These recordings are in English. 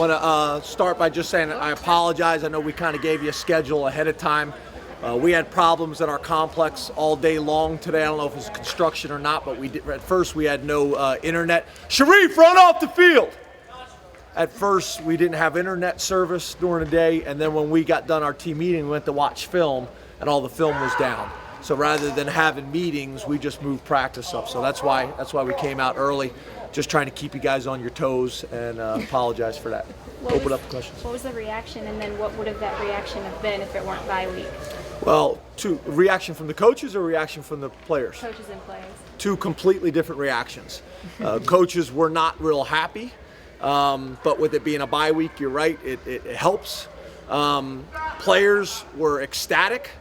Want to start by just saying I apologize. I know we kind of gave you a schedule ahead of time. We had problems at our complex all day long today. I don't know if it was construction or not, but at first we had no internet. Sharif, run off the field! At first we didn't have internet service during the day, and then when we got done our team meeting, we went to watch film, and all the film was down. So rather than having meetings, we just moved practice up. So that's why we came out early, just trying to keep you guys on your toes, and apologize for that. Open up the questions. What was the reaction, and then what would have that reaction have been if it weren't bye week? Well, reaction from the coaches or reaction from the players? Coaches and players. Two completely different reactions. Coaches were not real happy, but with it being a bye week, you're right, it helps. Players were ecstatic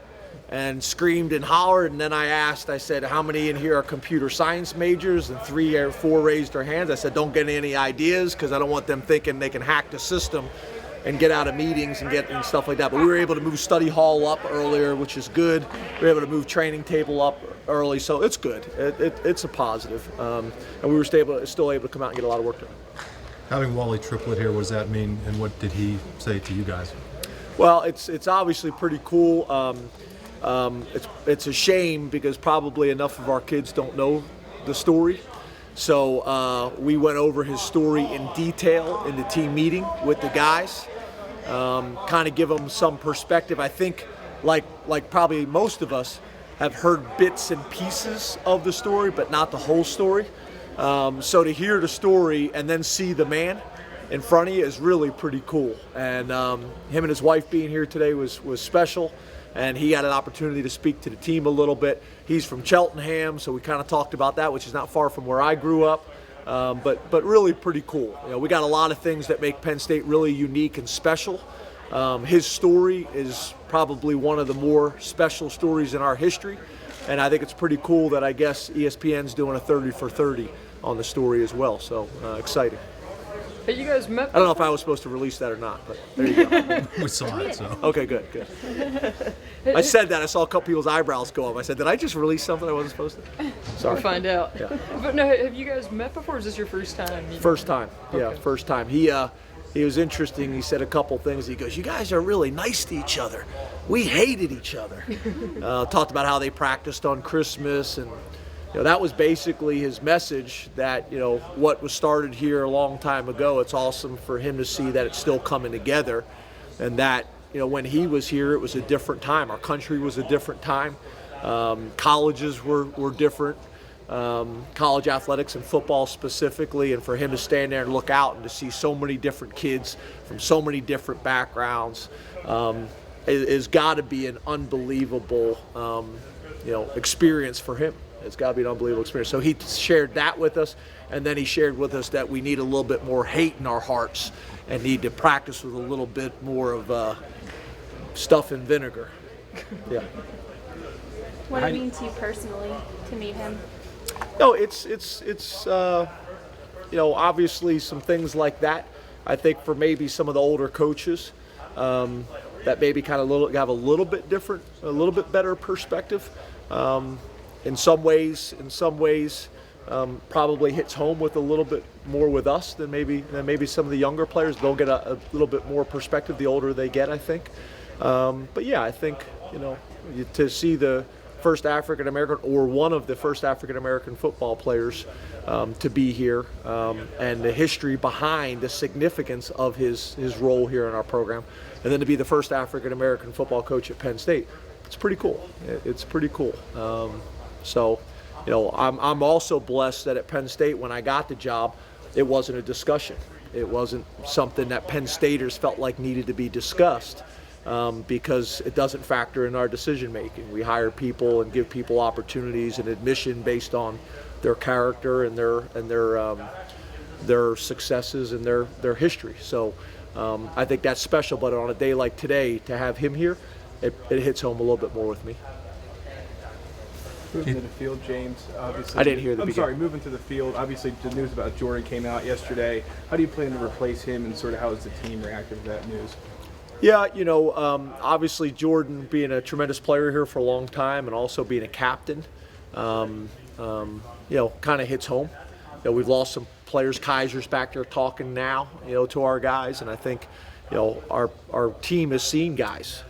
and screamed and hollered, and then I said, how many in here are computer science majors? And 3 or 4 raised their hands. I said, don't get any ideas, because I don't want them thinking they can hack the system and get out of meetings and stuff like that. But we were able to move study hall up earlier, which is good. We were able to move training table up early, so it's good. It's a positive. And we were still able to come out and get a lot of work done. Having Wally Triplett here, what does that mean, and what did he say to you guys? Well, it's obviously pretty cool. It's a shame because probably enough of our kids don't know the story. So we went over his story in detail in the team meeting with the guys, kind of give them some perspective. I think, like probably most of us, have heard bits and pieces of the story, but not the whole story. So to hear the story and then see the man in front of you is really pretty cool. And him and his wife being here today was special. And he had an opportunity to speak to the team a little bit. He's from Cheltenham, so we kind of talked about that, which is not far from where I grew up. But really pretty cool. You know, we got a lot of things that make Penn State really unique and special. His story is probably one of the more special stories in our history, and I think it's pretty cool that I guess ESPN's doing a 30 for 30 on the story as well. So exciting. Hey, you guys met? I don't know if I was supposed to release that or not, but there you go. We saw it, so. Okay, good. I said that. I saw a couple people's eyebrows go up. I said, did I just release something I wasn't supposed to? Sorry. We'll find out. Yeah. But no, have you guys met before, or is this your first time meeting? First time. Yeah, Okay. first time. He was interesting. He said a couple things. He goes, you guys are really nice to each other. We hated each other. Talked about how they practiced on Christmas, and that was basically his message, that what was started here a long time ago, it's awesome for him to see that it's still coming together, and that when he was here, it was a different time. Our country was a different time. Colleges were different. College athletics and football specifically, and for him to stand there and look out and to see so many different kids from so many different backgrounds is got to be an unbelievable experience for him. It's got to be an unbelievable experience. So he shared that with us, and then he shared with us that we need a little bit more hate in our hearts and need to practice with a little bit more of stuff and vinegar. Yeah. What did it mean to you personally to meet him? No, it's obviously some things like that. I think for maybe some of the older coaches that maybe kind of have a little bit different, a little bit better perspective. In some ways, probably hits home with a little bit more with us than maybe some of the younger players. They'll get a little bit more perspective the older they get, I think. But yeah, I think to see the first African American or one of the first African American football players to be here, and the history behind the significance of his role here in our program, and then to be the first African American football coach at Penn State, it's pretty cool. It's pretty cool. So, I'm also blessed that at Penn State, when I got the job, it wasn't a discussion. It wasn't something that Penn Staters felt like needed to be discussed, because it doesn't factor in our decision making. We hire people and give people opportunities and admission based on their character and their successes and their history. So I think that's special. But on a day like today, to have him here, it hits home a little bit more with me. Moving to the field, James, obviously. I didn't hear the I'm beginning. sorry, moving to the field, obviously the news about Jordan came out yesterday. How do you plan to replace him, and sort of how has the team reacted to that news? Yeah, obviously Jordan being a tremendous player here for a long time and also being a captain, kind of hits home. We've lost some players. Kaiser's back there talking now, to our guys, and I think, our team have seen guys,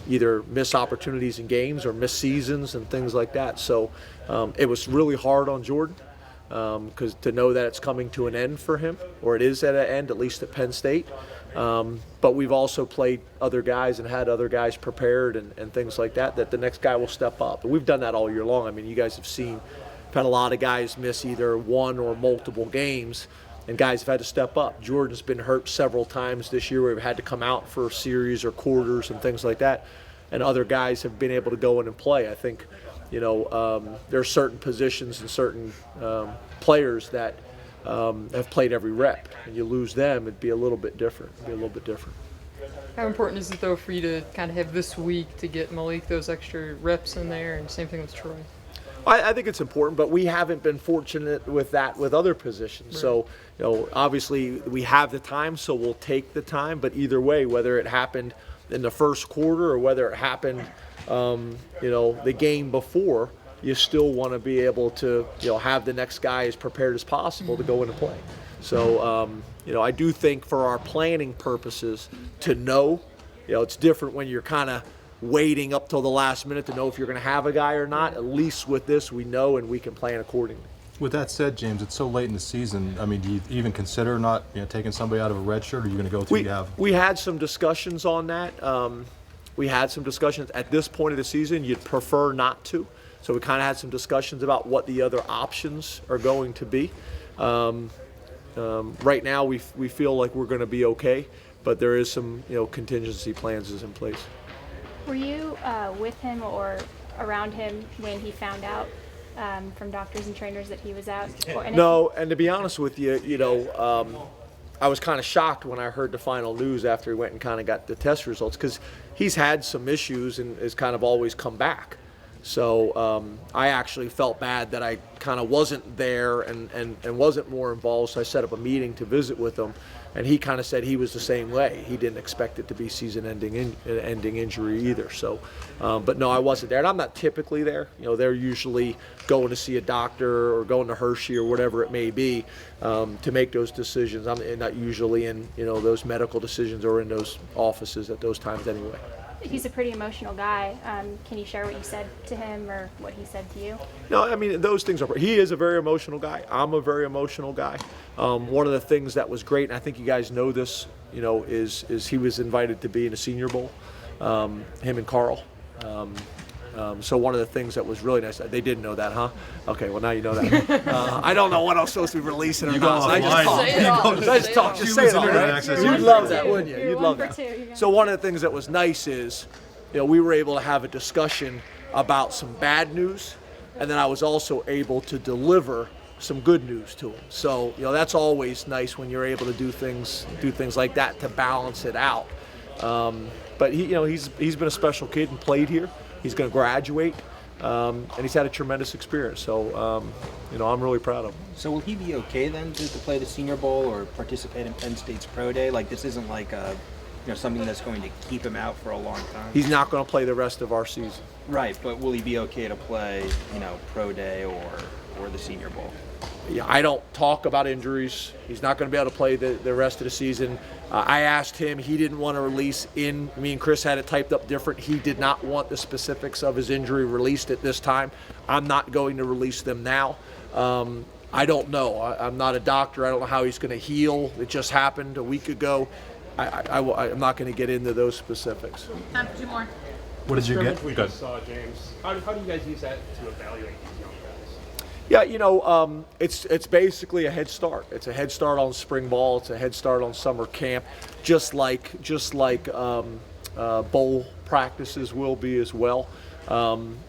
either miss opportunities in games or miss seasons and things like that. So it was really hard on Jordan because to know that it's coming to an end for him, or it is at an end, at least at Penn State. But we've also played other guys and had other guys prepared and things like that the next guy will step up. And we've done that all year long. I mean, you guys have seen, we've had a lot of guys miss either one or multiple games, and guys have had to step up. Jordan's been hurt several times this year where we've had to come out for a series or quarters and things like that, and other guys have been able to go in and play. I think, there are certain positions and certain players that have played every rep, and you lose them, it'd be a little bit different. How important is it though for you to kind of have this week to get Malik those extra reps in there, and same thing with Troy? I think it's important, but we haven't been fortunate with that with other positions. Right. So, obviously we have the time, so we'll take the time. But either way, whether it happened in the first quarter or whether it happened, the game before, you still want to be able to, have the next guy as prepared as possible to go into play. So, I do think for our planning purposes to know, it's different when you're kind of waiting up till the last minute to know if you're going to have a guy or not. At least with this, we know and we can plan accordingly. With that said, James, it's so late in the season. I mean, do you even consider not taking somebody out of a red shirt, or are you going to go through you have? We had some discussions on that. We had some discussions. At this point of the season, you'd prefer not to. So we kind of had some discussions about what the other options are going to be. Right now, we feel like we're going to be okay, but there is some contingency plans is in place. Were you with him or around him when he found out from doctors and trainers that he was out? No, and to be honest with you, I was kind of shocked when I heard the final news after he went and kind of got the test results, because he's had some issues and has kind of always come back. So I actually felt bad that I kind of wasn't there and wasn't more involved. So I set up a meeting to visit with him, and he kind of said he was the same way. He didn't expect it to be season-ending injury either. So, but no, I wasn't there, and I'm not typically there. They're usually going to see a doctor or going to Hershey or whatever it may be to make those decisions. I'm not usually in those medical decisions or in those offices at those times anyway. He's a pretty emotional guy. Can you share what you said to him or what he said to you? No, I mean, those things are. He is a very emotional guy. I'm a very emotional guy. One of the things that was great, and I think you guys know this, is he was invited to be in a Senior Bowl. Him and Carl. So one of the things that was really nice, they didn't know that, huh? Okay, well now you know that. I don't know what I'm supposed to be releasing or not. So I just talk. Just say it all, right? You'd love that, wouldn't you? You'd love that. So one of the things that was nice is, we were able to have a discussion about some bad news, and then I was also able to deliver some good news to him. So that's always nice when you're able to do things like that to balance it out. But he's been a special kid and played here. He's going to graduate, and he's had a tremendous experience. So, I'm really proud of him. So will he be okay then to play the Senior Bowl or participate in Penn State's Pro Day? Like, this isn't like something that's going to keep him out for a long time? He's not going to play the rest of our season. Right, but will he be okay to play, Pro Day or the Senior Bowl? Yeah, I don't talk about injuries. He's not going to be able to play the rest of the season. I asked him. He didn't want to release me and Chris had it typed up different. He did not want the specifics of his injury released at this time. I'm not going to release them now. I don't know. I'm not a doctor. I don't know how he's going to heal. It just happened a week ago. I'm not going to get into those specifics. Two more. What did you get? We just saw, James. How do you guys use that to evaluate these young guys? Yeah, it's basically a head start. It's a head start on spring ball. It's a head start on summer camp, just like bowl practices will be as well.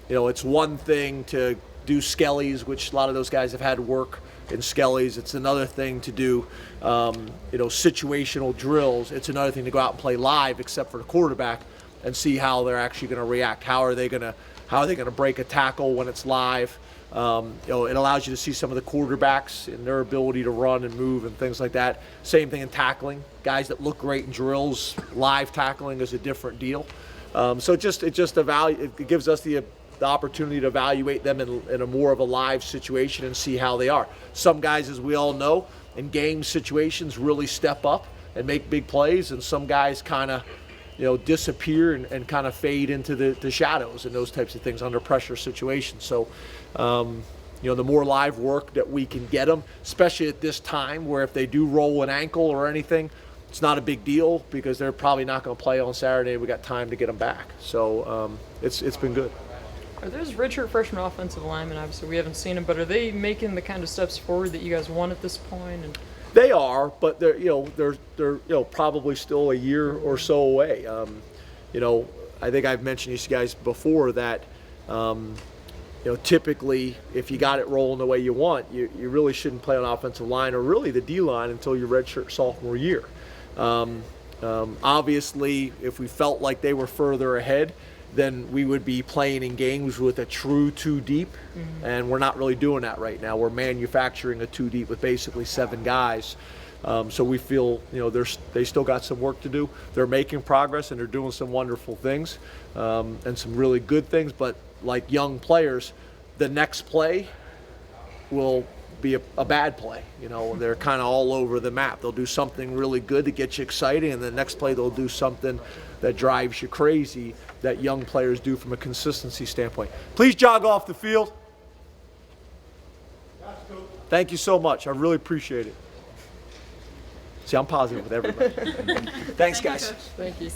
It's one thing to do skellies, which a lot of those guys have had work in skellies. It's another thing to do, situational drills. It's another thing to go out and play live, except for the quarterback, and see how they're actually going to react. How are they going to break a tackle when it's live? It allows you to see some of the quarterbacks and their ability to run and move and things like that. Same thing in tackling. Guys that look great in drills, live tackling is a different deal. So it gives us the the opportunity to evaluate them in a more of a live situation and see how they are. Some guys, as we all know, in game situations really step up and make big plays, and some guys kind of disappear and kind of fade into the shadows and those types of things under pressure situations. So the more live work that we can get them, especially at this time where if they do roll an ankle or anything, it's not a big deal because they're probably not going to play on Saturday. We got time to get them back. So it's been good. Are those redshirt freshman offensive linemen? Obviously, we haven't seen them, but are they making the kind of steps forward that you guys want at this point? And they are, but they're probably still a year or so away. I think I've mentioned to you guys before that typically if you got it rolling the way you want, you really shouldn't play on offensive line or really the D line until your redshirt sophomore year. Obviously, if we felt like they were further ahead, then we would be playing in games with a true two deep, and we're not really doing that right now. We're manufacturing a two deep with basically 7 guys. So we feel they still got some work to do. They're making progress and they're doing some wonderful things and some really good things. But like young players, the next play will be a bad play. They're kind of all over the map. They'll do something really good to get you excited, and the next play they'll do something that drives you crazy that young players do from a consistency standpoint. Please jog off the field. Thank you so much. I really appreciate it. See, I'm positive with everybody. Thanks, guys. thank you.